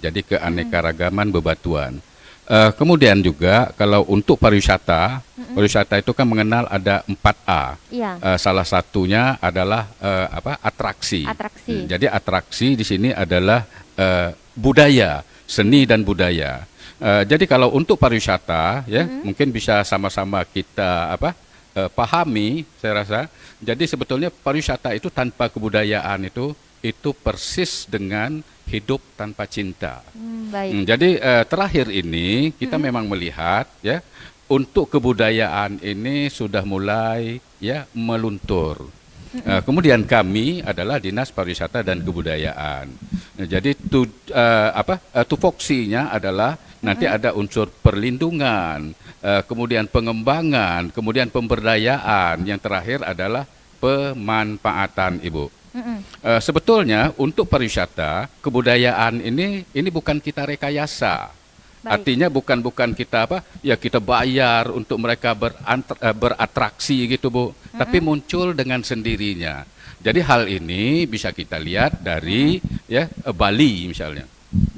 jadi keanekaragaman bebatuan. Kemudian juga kalau untuk pariwisata, pariwisata itu kan mengenal ada 4A. Iya. Salah satunya adalah atraksi. Atraksi. Jadi atraksi di sini adalah budaya, seni dan budaya. Jadi kalau untuk pariwisata ya mungkin bisa sama-sama kita pahami, saya rasa. Jadi sebetulnya pariwisata itu tanpa kebudayaan itu persis dengan hidup tanpa cinta. Baik. Jadi terakhir ini kita memang melihat ya untuk kebudayaan ini sudah mulai ya meluntur. Kemudian kami adalah Dinas Pariwisata dan Kebudayaan. Jadi tupoksinya adalah nanti ada unsur perlindungan, kemudian pengembangan, kemudian pemberdayaan, yang terakhir adalah pemanfaatan, Ibu. Sebetulnya untuk pariwisata, kebudayaan ini bukan kita rekayasa. Baik. Artinya bukan kita kita bayar untuk mereka beratraksi gitu, Bu. Tapi muncul dengan sendirinya. Jadi hal ini bisa kita lihat dari Bali misalnya.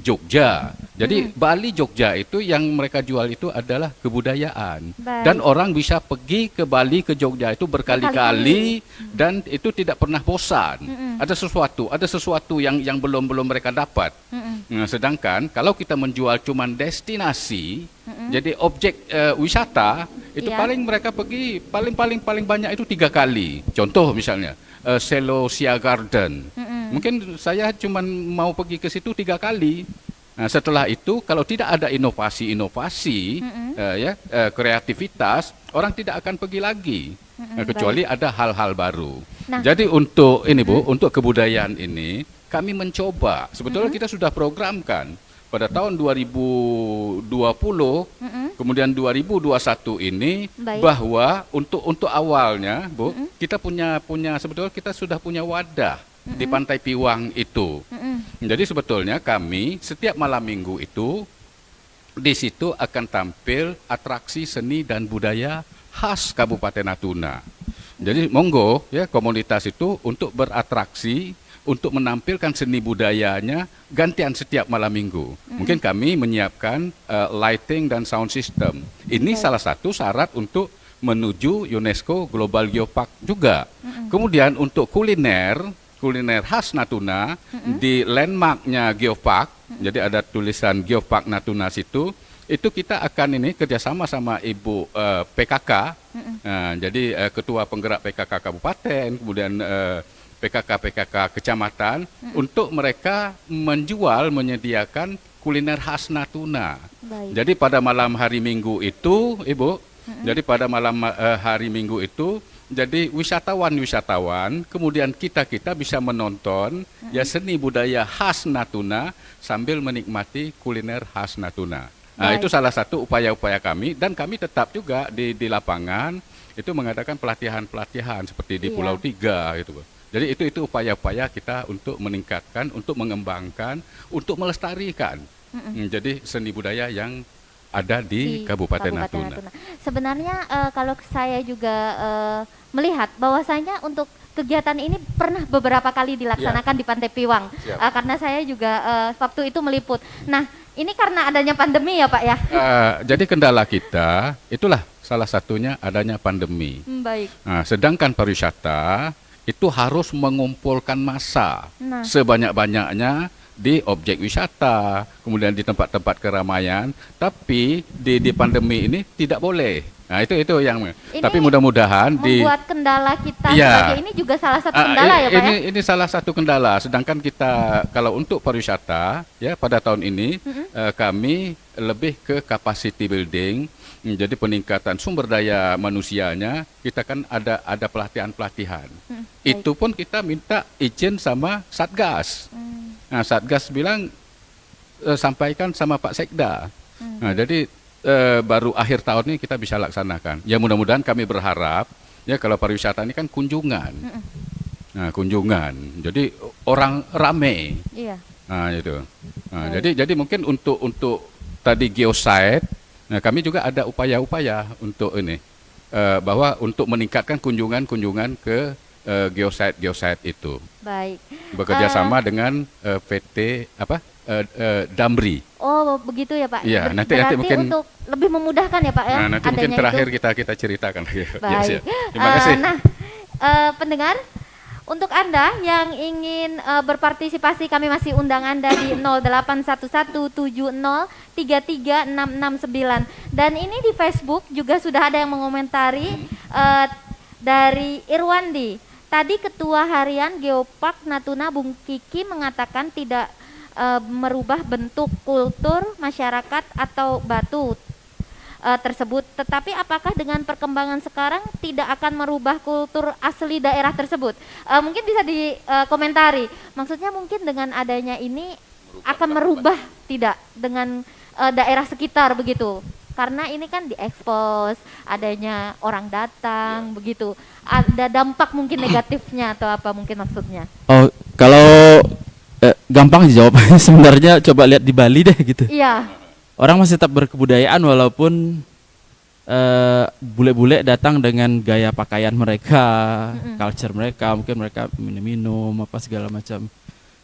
Jogja. Jadi Bali, Jogja itu yang mereka jual itu adalah kebudayaan. Baik. Dan orang bisa pergi ke Bali, ke Jogja itu berkali-kali dan itu tidak pernah bosan. Ada sesuatu yang belum mereka dapat. Nah, sedangkan kalau kita menjual cuman destinasi, jadi objek wisata itu paling mereka pergi paling banyak itu 3 kali. Contoh misalnya Celosia Garden. Mungkin saya cuma mau pergi ke situ 3 kali. Nah, setelah itu kalau tidak ada inovasi, kreativitas, orang tidak akan pergi lagi. Kecuali ada hal-hal baru. Nah. Jadi untuk ini Bu, untuk kebudayaan ini kami mencoba. Sebetulnya kita sudah programkan pada tahun 2020, kemudian 2021 ini. Baik. Bahwa untuk awalnya, Bu, kita punya sebetulnya kita sudah punya wadah di Pantai Piwang itu. Jadi sebetulnya kami setiap malam minggu itu di situ akan tampil atraksi seni dan budaya khas Kabupaten Natuna. Jadi monggo ya komunitas itu untuk beratraksi, untuk menampilkan seni budayanya gantian setiap malam minggu. Mungkin kami menyiapkan lighting dan sound system. Ini salah satu syarat untuk menuju UNESCO Global Geopark juga. Kemudian untuk kuliner khas Natuna di landmarknya Geopark, jadi ada tulisan Geopark Natuna situ. Itu kita akan kerjasama sama Ibu PKK, jadi Ketua Penggerak PKK Kabupaten, kemudian PKK Kecamatan, untuk mereka menyediakan kuliner khas Natuna. Baik. Jadi pada malam hari Minggu itu, Ibu, jadi pada malam hari Minggu itu, jadi wisatawan, kemudian kita bisa menonton seni budaya khas Natuna sambil menikmati kuliner khas Natuna. Nah, itu salah satu upaya-upaya kami, dan kami tetap juga di lapangan itu mengadakan pelatihan seperti di Pulau Tiga gitu. Jadi itu upaya-upaya kita untuk meningkatkan, untuk mengembangkan, untuk melestarikan. Jadi seni budaya yang ada di Kabupaten Natuna. Sebenarnya kalau saya juga melihat bahwasanya untuk kegiatan ini pernah beberapa kali dilaksanakan di Pantai Piwang, karena saya juga waktu itu meliput. Nah, ini karena adanya pandemi ya Pak ya? Jadi kendala kita itulah salah satunya adanya pandemi. Baik. Nah, sedangkan pariwisata itu harus mengumpulkan massa sebanyak-banyaknya di objek wisata, kemudian di tempat-tempat keramaian, tapi di pandemi ini tidak boleh. Nah, itu yang. Ini tapi mudah-mudahan membuat kendala kita sebagai ini juga salah satu kendala ya Pak ya? Ini salah satu kendala. Sedangkan kita kalau untuk pariwisata ya pada tahun ini kami lebih ke capacity building. Jadi peningkatan sumber daya manusianya, kita kan ada pelatihan-pelatihan. Itu pun kita minta izin sama Satgas. Nah, Satgas bilang sampaikan sama Pak Sekda. Nah, jadi baru akhir tahun ini kita bisa laksanakan. Ya mudah-mudahan kami berharap ya kalau pariwisata ini kan kunjungan. Nah, kunjungan. Jadi orang rame. Iya. Nah, itu. Nah, jadi mungkin untuk tadi geosite, nah kami juga ada upaya-upaya untuk ini bahwa untuk meningkatkan kunjungan ke geosite itu. Baik. Bekerja sama dengan PT Damri. Oh, begitu ya Pak. Iya, nanti Berarti mungkin untuk lebih memudahkan ya Pak ya. Nah, nanti mungkin adanya terakhir itu. kita ceritakan. Baik. Terima kasih. Nah, pendengar, untuk Anda yang ingin berpartisipasi, kami masih undang Anda di 081170336669. Dan ini di Facebook juga sudah ada yang mengomentari dari Irwandi. Tadi Ketua Harian Geopark Natuna Bung Kiki mengatakan tidak merubah bentuk kultur masyarakat atau batu tersebut, tetapi apakah dengan perkembangan sekarang tidak akan merubah kultur asli daerah tersebut? Mungkin bisa dikomentari. Maksudnya mungkin dengan adanya ini akan merubah tidak dengan daerah sekitar begitu? Karena ini kan diekspos, adanya orang datang begitu. Ada dampak mungkin negatifnya atau apa mungkin maksudnya? Oh, kalau gampang dijawab. Sebenarnya coba lihat di Bali deh gitu. Iya. Orang masih tetap berkebudayaan walaupun bule-bule datang dengan gaya pakaian mereka, culture mereka, mungkin mereka minum apa segala macam.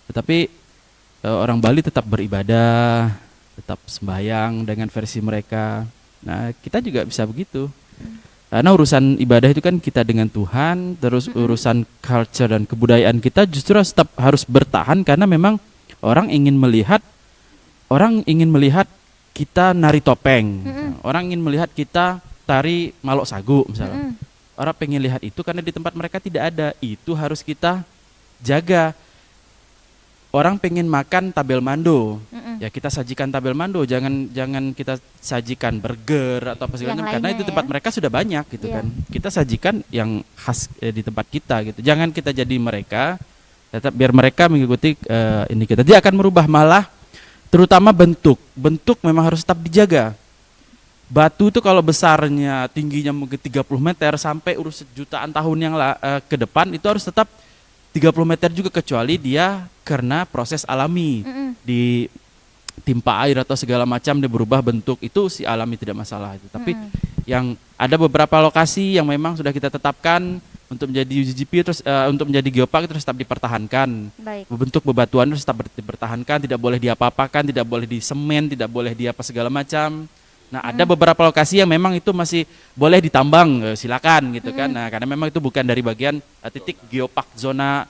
Tetapi orang Bali tetap beribadah, tetap sembahyang dengan versi mereka. Nah, kita juga bisa begitu. Karena urusan ibadah itu kan kita dengan Tuhan, terus urusan culture dan kebudayaan kita justru tetap harus bertahan karena memang orang ingin melihat kita nari topeng, orang ingin melihat kita tari malok sagu misalnya. Orang pengen lihat itu karena di tempat mereka tidak ada, itu harus kita jaga. Orang pengen makan tabel mando, ya kita sajikan tabel mando, jangan kita sajikan burger atau apa segala macam, karena itu tempat mereka sudah banyak gitu kan. Kita sajikan yang khas di tempat kita gitu. Jangan kita jadi mereka, tetap biar mereka mengikuti ini kita. Dia akan merubah malah, terutama bentuk memang harus tetap dijaga. Batu itu kalau besarnya tingginya mungkin 30 meter sampai urus jutaan tahun yang ke depan itu harus tetap 30 meter juga, kecuali dia karena proses alami ditimpa air atau segala macam dia berubah bentuk, itu si alami tidak masalah itu. Tapi yang ada beberapa lokasi yang memang sudah kita tetapkan untuk menjadi UGP terus untuk menjadi geopark terus tetap dipertahankan. Baik. Bentuk bebatuan terus tetap dipertahankan, tidak boleh diapa-apakan, tidak boleh disemen, tidak boleh diapa segala macam. Nah, ada beberapa lokasi yang memang itu masih boleh ditambang, silakan gitu kan. Nah, karena memang itu bukan dari bagian titik geopark zona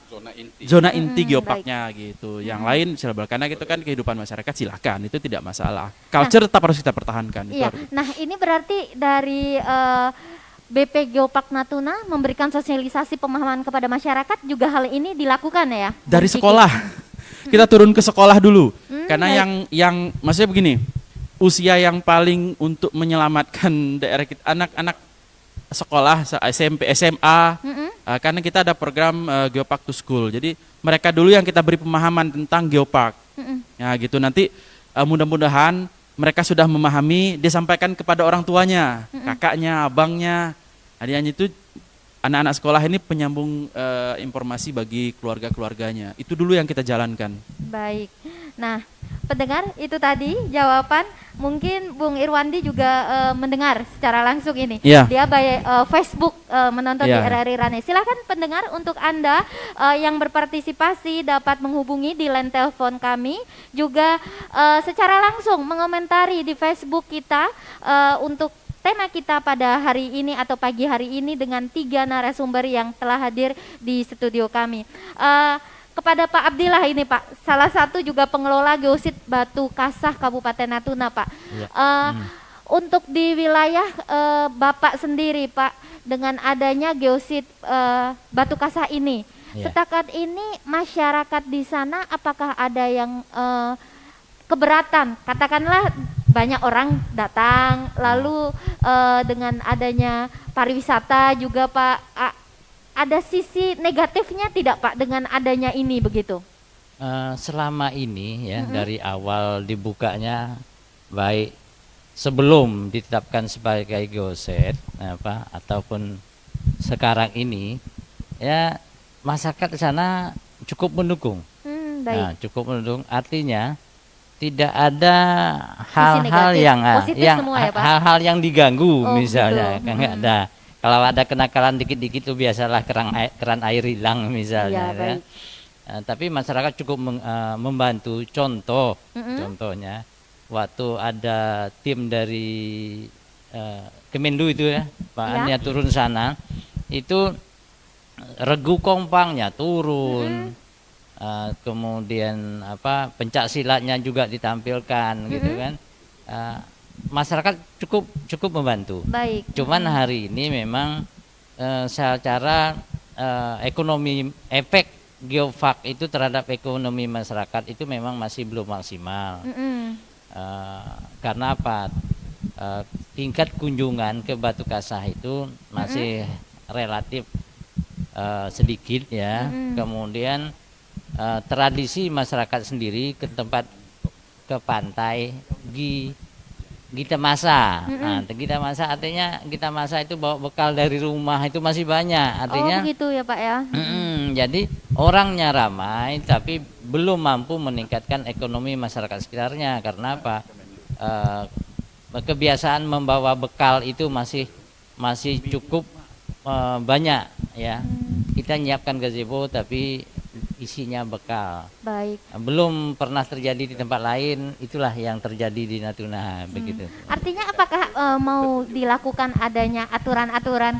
inti geoparknya gitu. Yang lain silakan, karena gitu kan kehidupan masyarakat silakan, itu tidak masalah. Culture tetap harus kita pertahankan. Iya. Itu Nah, ini berarti dari BP Geopark Natuna memberikan sosialisasi pemahaman kepada masyarakat juga hal ini dilakukan ya? dari Bung Kiki? sekolah. Kita turun ke sekolah dulu. Karena baik. yang maksudnya begini, usia yang paling untuk menyelamatkan daerah kita, anak-anak sekolah SMP, SMA, karena kita ada program Geopark to School. Jadi mereka dulu yang kita beri pemahaman tentang geopark. Ya gitu, nanti mudah-mudahan mereka sudah memahami, dia sampaikan kepada orang tuanya, kakaknya, abangnya, adiknya. Itu anak-anak sekolah ini penyambung informasi bagi keluarga-keluarganya. Itu dulu yang kita jalankan. Baik. Nah, pendengar, itu tadi jawaban. Mungkin Bung Irwandi juga mendengar secara langsung ini. Iya. Dia by Facebook menonton di Iya. RRI Rane. Silakan pendengar, untuk Anda yang berpartisipasi dapat menghubungi di line telepon kami, juga secara langsung mengomentari di Facebook kita untuk tema kita pada hari ini atau pagi hari ini dengan 3 narasumber yang telah hadir di studio kami. Kepada Pak Abdillah ini Pak, salah satu juga pengelola geosit Batu Kasah Kabupaten Natuna Pak. Untuk di wilayah Bapak sendiri Pak, dengan adanya geosit Batu Kasah ini, setakat ini masyarakat di sana apakah ada yang keberatan? Katakanlah banyak orang datang, lalu dengan adanya pariwisata juga Pak, ada sisi negatifnya tidak Pak dengan adanya ini begitu? Selama ini ya dari awal dibukanya, baik sebelum ditetapkan sebagai geoset ataupun sekarang ini, ya masyarakat di sana cukup mendukung. Baik. Nah, cukup mendukung artinya tidak ada Sisi hal-hal negatif, yang positif semua ya, Pak? hal-hal yang diganggu Oh, misalnya, gitu. kan nggak ada. Kalau ada kenakalan dikit-dikit itu biasalah keran air hilang misalnya. Iya, baik. Tapi masyarakat cukup membantu. Contohnya waktu ada tim dari Kemenlu itu ya, Pak Ania turun sana, itu regu kompangnya turun. Kemudian pencak silatnya juga ditampilkan gitu kan. Masyarakat cukup membantu. Baik. Cuman hari ini memang secara ekonomi, efek geofak itu terhadap ekonomi masyarakat itu memang masih belum maksimal. Karena apa? Tingkat kunjungan ke Batu Kasah itu masih relatif sedikit ya. Kemudian tradisi masyarakat sendiri ke pantai Gita Masa. Nah, Gita Masa artinya Gita Masa itu bawa bekal dari rumah itu masih banyak. Artinya begitu ya Pak ya. Jadi orangnya ramai tapi belum mampu meningkatkan ekonomi masyarakat sekitarnya. Karena apa? Kebiasaan membawa bekal itu masih cukup banyak ya. Kita nyiapkan gazebo tapi isinya bekal. Baik. Belum pernah terjadi di tempat lain, itulah yang terjadi di Natuna begitu. Artinya apakah mau dilakukan adanya aturan-aturan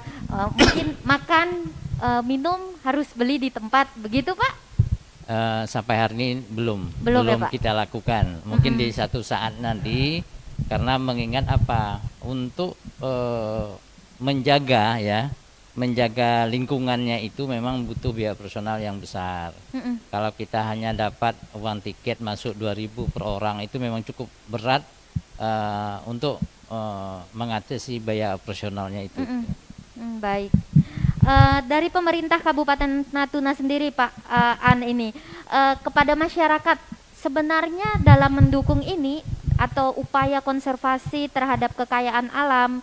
mungkin makan minum harus beli di tempat begitu Pak? Sampai hari ini belum ya, Pak? kita lakukan. Mungkin di satu saat nanti, karena mengingat apa, untuk menjaga lingkungannya itu memang butuh biaya personal yang besar. Kalau kita hanya dapat uang tiket masuk 2.000 per orang itu memang cukup berat untuk mengatasi biaya operasionalnya itu. Baik. Dari pemerintah Kabupaten Natuna sendiri Pak ini kepada masyarakat sebenarnya dalam mendukung ini atau upaya konservasi terhadap kekayaan alam,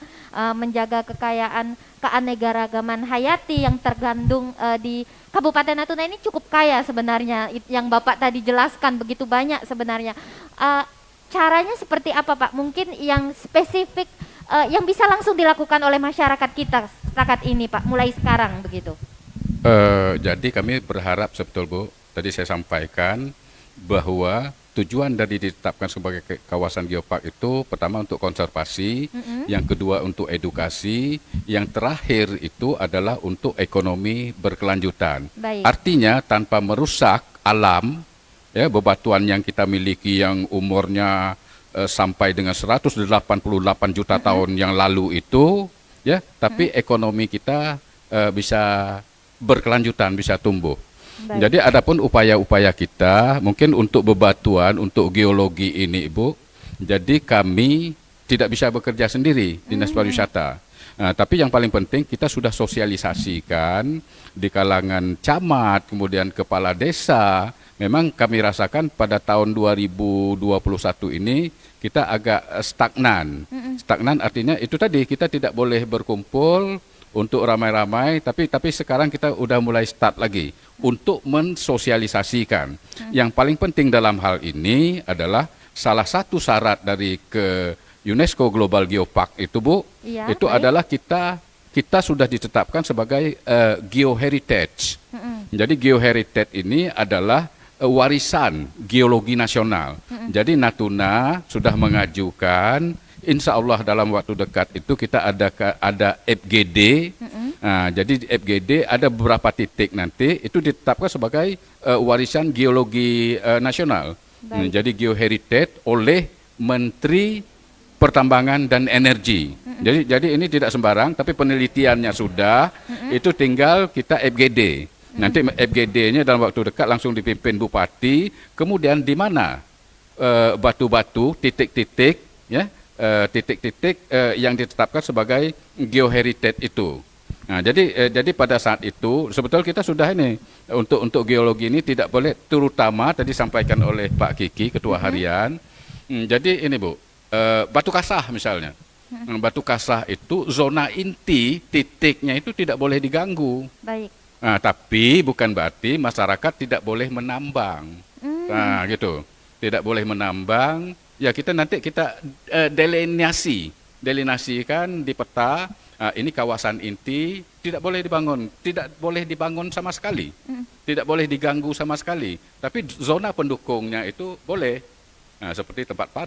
menjaga kekayaan keanekaragaman hayati yang tergandung di Kabupaten Natuna ini cukup kaya sebenarnya, yang Bapak tadi jelaskan begitu banyak sebenarnya. Caranya seperti apa Pak? Mungkin yang spesifik yang bisa langsung dilakukan oleh masyarakat kita saat ini Pak, mulai sekarang begitu. Jadi kami berharap betul Bu, tadi saya sampaikan bahwa tujuan dari ditetapkan sebagai kawasan geopark itu pertama untuk konservasi, yang kedua untuk edukasi, yang terakhir itu adalah untuk ekonomi berkelanjutan. Baik. Artinya tanpa merusak alam, ya, bebatuan yang kita miliki yang umurnya sampai dengan 188 juta tahun yang lalu itu, ya, tapi ekonomi kita bisa berkelanjutan, bisa tumbuh. Baik. Jadi adapun upaya-upaya kita mungkin untuk bebatuan, untuk geologi ini Ibu, jadi kami tidak bisa bekerja sendiri Dinas Pariwisata. Tapi yang paling penting kita sudah sosialisasikan di kalangan camat, kemudian kepala desa. Memang kami rasakan pada tahun 2021 ini kita agak stagnan. Stagnan artinya itu tadi, kita tidak boleh berkumpul untuk ramai-ramai, tapi sekarang kita udah mulai start lagi untuk mensosialisasikan. Yang paling penting dalam hal ini adalah salah satu syarat dari ke UNESCO Global Geopark itu Bu, itu adalah kita sudah ditetapkan sebagai geoheritage. Jadi geoheritage ini adalah warisan geologi nasional. Jadi Natuna sudah mengajukan, insya Allah dalam waktu dekat itu kita ada FGD. Jadi di FGD ada beberapa titik nanti itu ditetapkan sebagai warisan geologi nasional. Jadi geoheritage oleh Menteri Pertambangan dan Energi. Jadi ini tidak sembarang, tapi penelitiannya sudah. Itu tinggal kita FGD. Nanti FGD-nya dalam waktu dekat langsung dipimpin Bupati. Kemudian di mana batu-batu, titik-titik, ya, titik-titik yang ditetapkan sebagai geoheritage itu. Nah, jadi pada saat itu sebetulnya kita sudah ini untuk geologi ini tidak boleh, terutama tadi disampaikan oleh Pak Kiki Ketua Harian. Jadi ini Bu, Batu Kasah misalnya. Batu Kasah itu zona inti titiknya itu tidak boleh diganggu. Baik. Nah, tapi bukan berarti masyarakat tidak boleh menambang. Nah, gitu. Tidak boleh menambang. Ya kita nanti delineasikan di peta ini kawasan inti tidak boleh dibangun sama sekali, tidak boleh diganggu sama sekali. Tapi zona pendukungnya itu boleh, seperti tempat parkir.